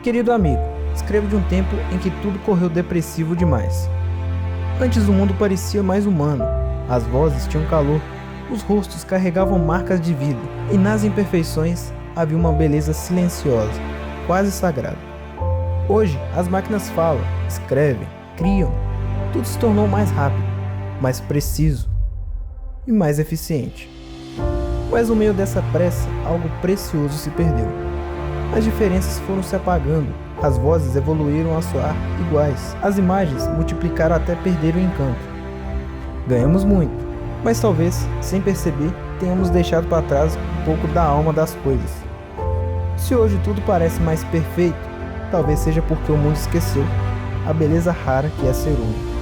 Querido amigo, escrevo de um tempo em que tudo correu depressivo demais. Antes o mundo parecia mais humano, as vozes tinham calor, os rostos carregavam marcas de vida, e nas imperfeições havia uma beleza silenciosa, quase sagrada. Hoje as máquinas falam, escrevem, criam, tudo se tornou mais rápido, mais preciso e mais eficiente. Mas no meio dessa pressa, algo precioso se perdeu. As diferenças foram se apagando, as vozes evoluíram a soar iguais, as imagens multiplicaram até perder o encanto. Ganhamos muito, mas talvez, sem perceber, tenhamos deixado para trás um pouco da alma das coisas. Se hoje tudo parece mais perfeito, talvez seja porque o mundo esqueceu a beleza rara que é ser único.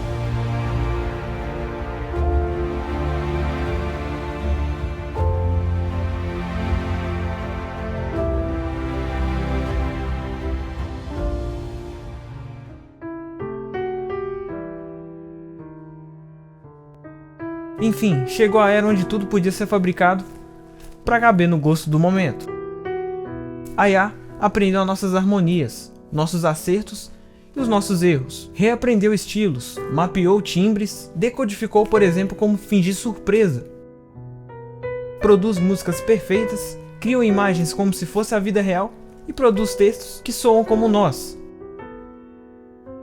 Enfim, chegou a era onde tudo podia ser fabricado para caber no gosto do momento. A IA aprendeu nossas harmonias, nossos acertos e os nossos erros. Reaprendeu estilos, mapeou timbres, decodificou, por exemplo, como fingir surpresa. Produz músicas perfeitas, cria imagens como se fosse a vida real e produz textos que soam como nós.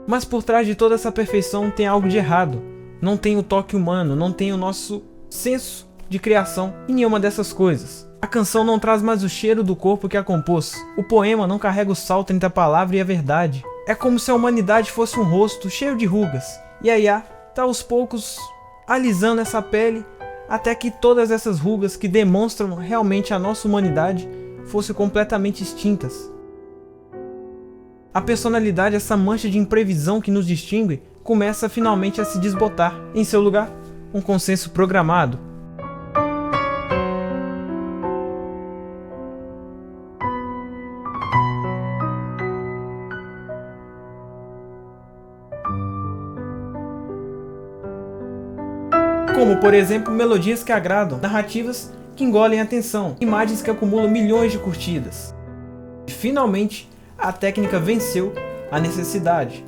Mas por trás de toda essa perfeição tem algo de errado. Não tem o toque humano, não tem o nosso senso de criação em nenhuma dessas coisas. A canção não traz mais o cheiro do corpo que a compôs. O poema não carrega o salto entre a palavra e a verdade. É como se a humanidade fosse um rosto cheio de rugas. E a IA está aos poucos alisando essa pele até que todas essas rugas que demonstram realmente a nossa humanidade fossem completamente extintas. A personalidade, essa mancha de imprevisão que nos distingue, começa finalmente a se desbotar. Em seu lugar, um consenso programado. Como, por exemplo, melodias que agradam, narrativas que engolem a atenção, imagens que acumulam milhões de curtidas. E, finalmente, a técnica venceu a necessidade.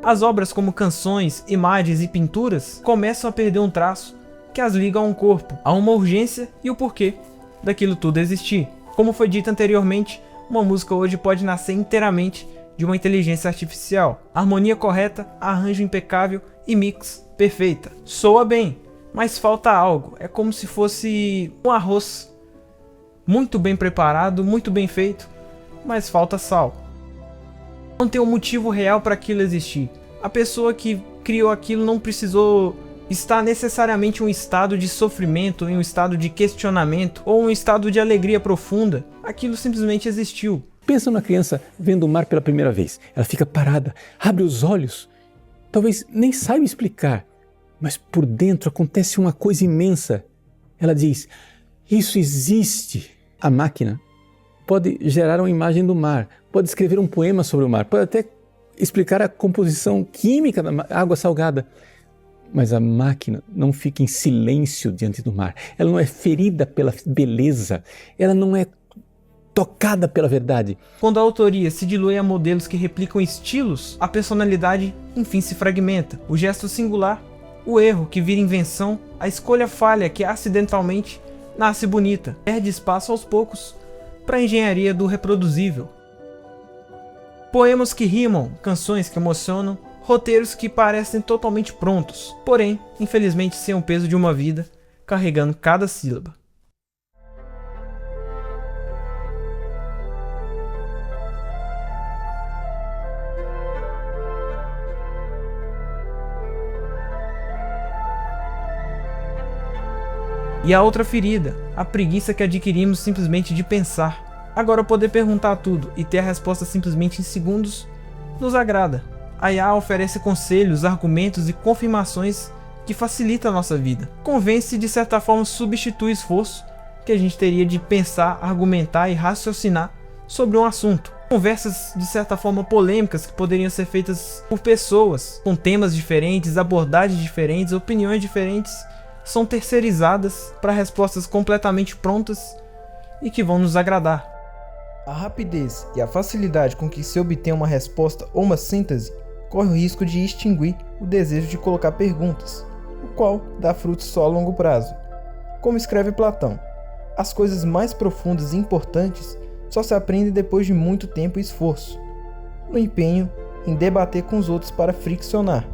As obras como canções, imagens e pinturas começam a perder um traço que as liga a um corpo, a uma urgência e o porquê daquilo tudo existir. Como foi dito anteriormente, uma música hoje pode nascer inteiramente de uma inteligência artificial. Harmonia correta, arranjo impecável e mix perfeita. Soa bem, mas falta algo. É como se fosse um arroz muito bem preparado, muito bem feito, mas falta sal. Não tem um motivo real para aquilo existir. A pessoa que criou aquilo não precisou estar necessariamente em um estado de sofrimento, em um estado de questionamento ou um estado de alegria profunda. Aquilo simplesmente existiu. Pensa numa criança vendo o mar pela primeira vez. Ela fica parada, abre os olhos. Talvez nem saiba explicar, mas por dentro acontece uma coisa imensa. Ela diz, isso existe. A máquina pode gerar uma imagem do mar, pode escrever um poema sobre o mar, pode até explicar a composição química da água salgada. Mas a máquina não fica em silêncio diante do mar. Ela não é ferida pela beleza. Ela não é tocada pela verdade. Quando a autoria se dilui a modelos que replicam estilos, a personalidade enfim se fragmenta. O gesto singular, o erro que vira invenção, a escolha falha que acidentalmente nasce bonita, perde espaço aos poucos para a engenharia do reproduzível. Poemas que rimam, canções que emocionam, roteiros que parecem totalmente prontos, porém, infelizmente sem o peso de uma vida, carregando cada sílaba. E a outra ferida, a preguiça que adquirimos simplesmente de pensar. Agora poder perguntar tudo e ter a resposta simplesmente em segundos nos agrada. A IA oferece conselhos, argumentos e confirmações que facilitam a nossa vida. Convence e de certa forma substitui o esforço que a gente teria de pensar, argumentar e raciocinar sobre um assunto. Conversas de certa forma polêmicas que poderiam ser feitas por pessoas com temas diferentes, abordagens diferentes, opiniões diferentes, são terceirizadas para respostas completamente prontas e que vão nos agradar. A rapidez e a facilidade com que se obtém uma resposta ou uma síntese corre o risco de extinguir o desejo de colocar perguntas, o qual dá frutos só a longo prazo. Como escreve Platão, as coisas mais profundas e importantes só se aprendem depois de muito tempo e esforço, no empenho em debater com os outros para friccionar,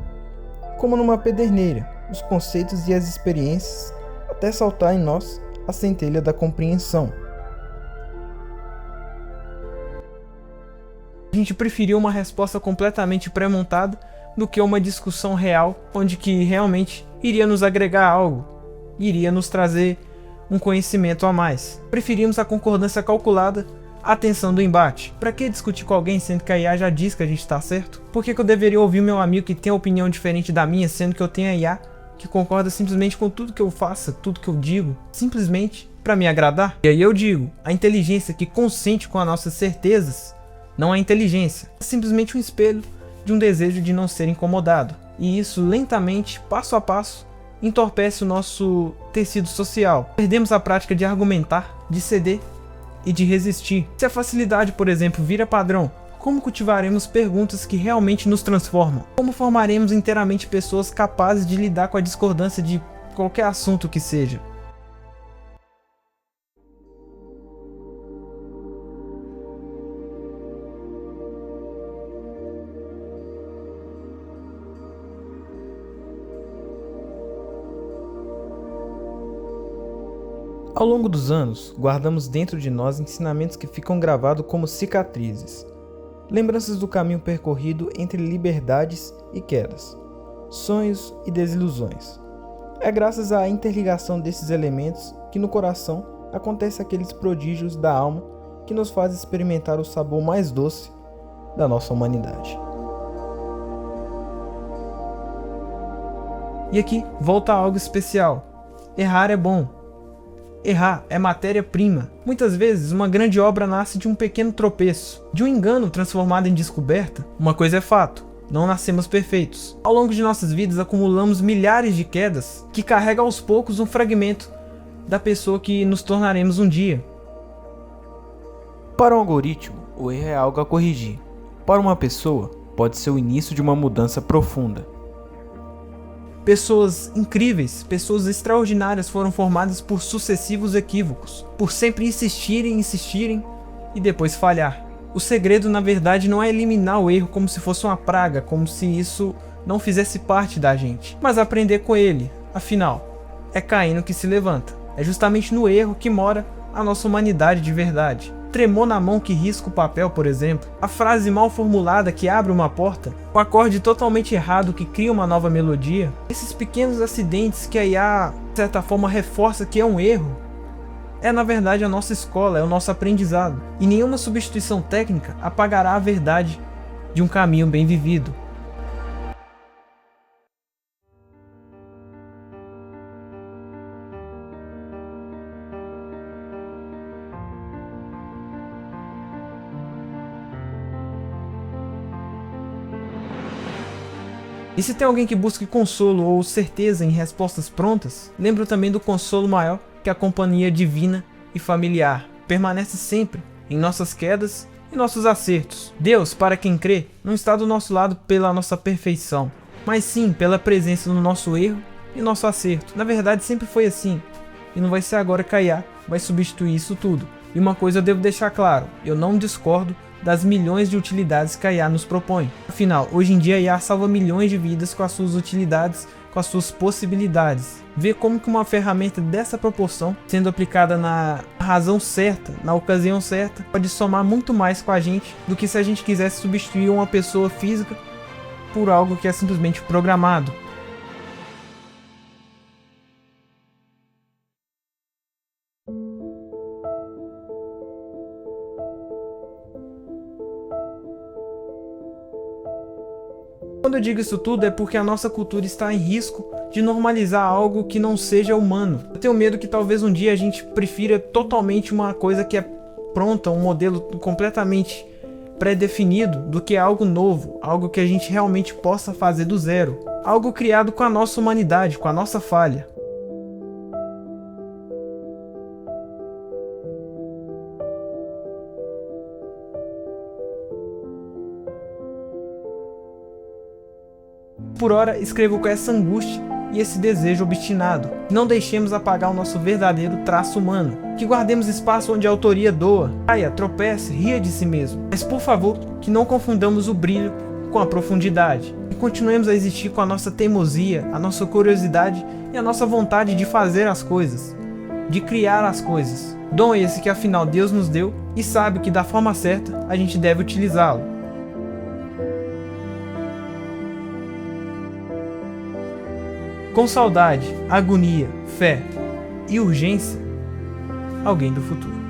como numa pederneira, os conceitos e as experiências até saltar em nós a centelha da compreensão. A gente preferiu uma resposta completamente pré-montada do que uma discussão real, onde que realmente iria nos agregar algo, iria nos trazer um conhecimento a mais. Preferimos a concordância calculada à tensão do embate. Para que discutir com alguém sendo que a IA já diz que a gente está certo? Por que eu deveria ouvir meu amigo que tem opinião diferente da minha, sendo que eu tenho a IA que concorda simplesmente com tudo que eu faço, tudo que eu digo, simplesmente para me agradar? E aí eu digo, a inteligência que consente com as nossas certezas não é inteligência, é simplesmente um espelho de um desejo de não ser incomodado. E isso lentamente, passo a passo, entorpece o nosso tecido social. Perdemos a prática de argumentar, de ceder e de resistir. Se a facilidade, por exemplo, vira padrão, como cultivaremos perguntas que realmente nos transformam? Como formaremos inteiramente pessoas capazes de lidar com a discordância de qualquer assunto que seja? Ao longo dos anos, guardamos dentro de nós ensinamentos que ficam gravados como cicatrizes, lembranças do caminho percorrido entre liberdades e quedas, sonhos e desilusões. É graças à interligação desses elementos que no coração acontecem aqueles prodígios da alma que nos faz experimentar o sabor mais doce da nossa humanidade. E aqui volta algo especial. Errar é bom. Errar é matéria-prima. Muitas vezes uma grande obra nasce de um pequeno tropeço, de um engano transformado em descoberta. Uma coisa é fato, não nascemos perfeitos. Ao longo de nossas vidas acumulamos milhares de quedas que carregam aos poucos um fragmento da pessoa que nos tornaremos um dia. Para um algoritmo, o erro é algo a corrigir. Para uma pessoa, pode ser o início de uma mudança profunda. Pessoas incríveis, pessoas extraordinárias foram formadas por sucessivos equívocos, por sempre insistirem e depois falhar. O segredo, na verdade, não é eliminar o erro como se fosse uma praga, como se isso não fizesse parte da gente, mas aprender com ele. Afinal, é caindo que se levanta. É justamente no erro que mora a nossa humanidade de verdade. Tremor na mão que risca o papel, por exemplo, a frase mal formulada que abre uma porta, o acorde totalmente errado que cria uma nova melodia, esses pequenos acidentes que a IA, de certa forma, reforça que é um erro, é na verdade a nossa escola, é o nosso aprendizado. E nenhuma substituição técnica apagará a verdade de um caminho bem vivido. E se tem alguém que busque consolo ou certeza em respostas prontas, lembro também do consolo maior que a companhia divina e familiar permanece sempre em nossas quedas e nossos acertos. Deus, para quem crê, não está do nosso lado pela nossa perfeição, mas sim pela presença no nosso erro e nosso acerto. Na verdade sempre foi assim, e não vai ser agora que a IA vai substituir isso tudo. E uma coisa eu devo deixar claro, eu não discordo das milhões de utilidades que a IA nos propõe. Afinal, hoje em dia a IA salva milhões de vidas com as suas utilidades, com as suas possibilidades. Ver como que uma ferramenta dessa proporção, sendo aplicada na razão certa, na ocasião certa, pode somar muito mais com a gente do que se a gente quisesse substituir uma pessoa física por algo que é simplesmente programado. Quando eu digo isso tudo é porque a nossa cultura está em risco de normalizar algo que não seja humano. Eu tenho medo que talvez um dia a gente prefira totalmente uma coisa que é pronta, um modelo completamente pré-definido do que algo novo, algo que a gente realmente possa fazer do zero, algo criado com a nossa humanidade, com a nossa falha. Por ora, escrevo com essa angústia e esse desejo obstinado. Não deixemos apagar o nosso verdadeiro traço humano. Que guardemos espaço onde a autoria doa, caia, tropece, ria de si mesmo. Mas por favor, que não confundamos o brilho com a profundidade. E continuemos a existir com a nossa teimosia, a nossa curiosidade e a nossa vontade de fazer as coisas, de criar as coisas. Dom esse que afinal Deus nos deu e sabe que da forma certa a gente deve utilizá-lo. Com saudade, agonia, fé e urgência, alguém do futuro.